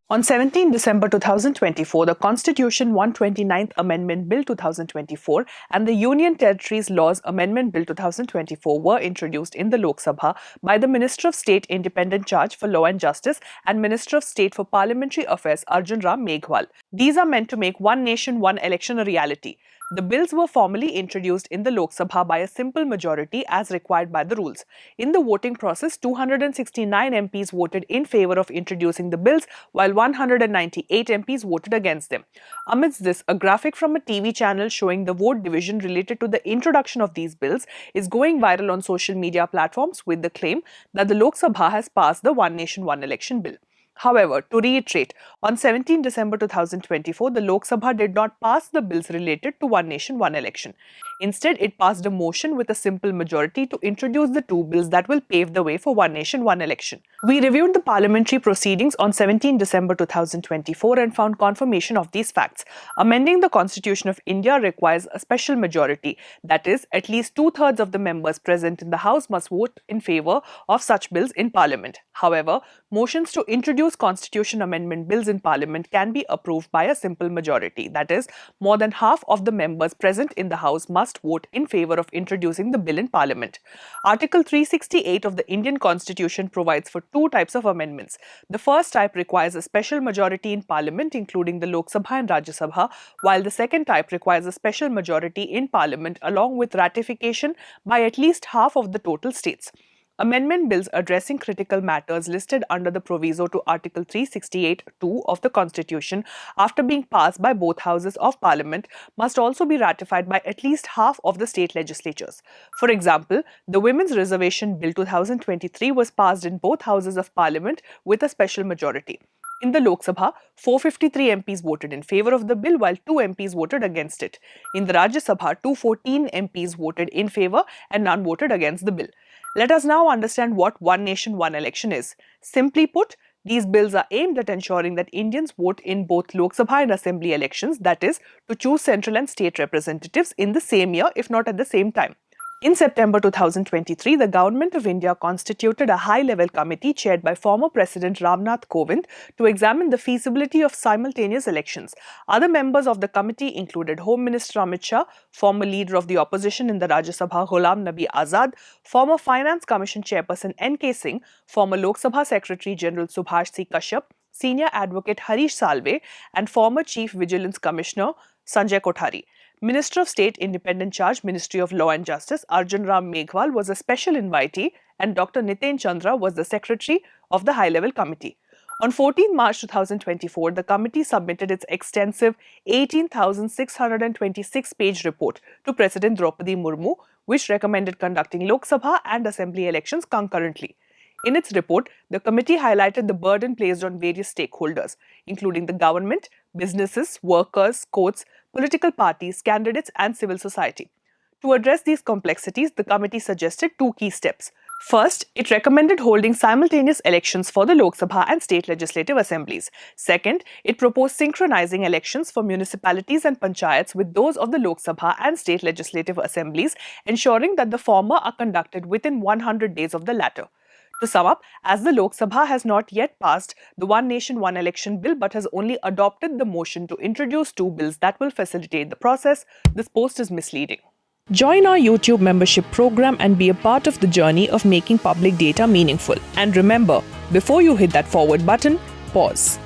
On 17 December 2024, the Constitution 129th Amendment Bill 2024 and the Union Territories Laws Amendment Bill 2024 were introduced in the Lok Sabha by the Minister of State Independent Charge for Law and Justice and Minister of State for Parliamentary Affairs Arjun Ram Meghwal. These are meant to make one nation, one election a reality. The bills were formally introduced in the Lok Sabha by a simple majority as required by the rules. In the voting process, 269 MPs voted in favor of introducing the bills, while 198 MPs voted against them. Amidst this, a graphic from a TV channel showing the vote division related to the introduction of these bills is going viral on social media platforms with the claim that the Lok Sabha has passed the One Nation, One Election bill. However, to reiterate, on 17 December 2024, the Lok Sabha did not pass the bills related to One Nation, One Election. Instead, it passed a motion with a simple majority to introduce the two bills that will pave the way for One Nation, One Election. We reviewed the parliamentary proceedings on 17 December 2024 and found confirmation of these facts. Amending the Constitution of India requires a special majority. That is, at least two-thirds of the members present in the House must vote in favor of such bills in Parliament. However, motions to introduce constitution amendment bills in Parliament can be approved by a simple majority. That is, more than half of the members present in the House must vote in favor of introducing the bill in Parliament. Article 368 of the Indian Constitution provides for two types of amendments. The first type requires a special majority in Parliament, including the Lok Sabha and Rajya Sabha, while the second type requires a special majority in Parliament along with ratification by at least half of the total states. Amendment bills addressing critical matters listed under the proviso to Article 368(2) of the Constitution after being passed by both houses of Parliament must also be ratified by at least half of the state legislatures. For example, the Women's Reservation Bill 2023 was passed in both houses of Parliament with a special majority. In the Lok Sabha, 453 MPs voted in favor of the bill while 2 MPs voted against it. In the Rajya Sabha, 214 MPs voted in favor and none voted against the bill. Let us now understand what One Nation, One Election is. Simply put, these bills are aimed at ensuring that Indians vote in both Lok Sabha and Assembly elections, that is, to choose central and state representatives in the same year, if not at the same time. In September 2023, the Government of India constituted a high-level committee chaired by former President Ramnath Kovind to examine the feasibility of simultaneous elections. Other members of the committee included Home Minister Amit Shah, former leader of the opposition in the Rajya Sabha Ghulam Nabi Azad, former Finance Commission Chairperson N.K. Singh, former Lok Sabha Secretary General Subhash C. Kashyap, Senior Advocate Harish Salve, and former Chief Vigilance Commissioner Sanjay Kothari. Minister of State Independent Charge, Ministry of Law and Justice Arjun Ram Meghwal was a special invitee and Dr. Niten Chandra was the secretary of the high-level committee. On 14 March 2024, the committee submitted its extensive 18,626-page report to President Draupadi Murmu, which recommended conducting Lok Sabha and Assembly elections concurrently. In its report, the committee highlighted the burden placed on various stakeholders, including the government, businesses, workers, courts, political parties, candidates, and civil society. To address these complexities, the committee suggested two key steps. First, it recommended holding simultaneous elections for the Lok Sabha and state legislative assemblies. Second, it proposed synchronizing elections for municipalities and panchayats with those of the Lok Sabha and state legislative assemblies, ensuring that the former are conducted within 100 days of the latter. To sum up, as the Lok Sabha has not yet passed the One Nation, One Election bill but has only adopted the motion to introduce two bills that will facilitate the process, this post is misleading. Join our YouTube membership program and be a part of the journey of making public data meaningful. And remember, before you hit that forward button, pause.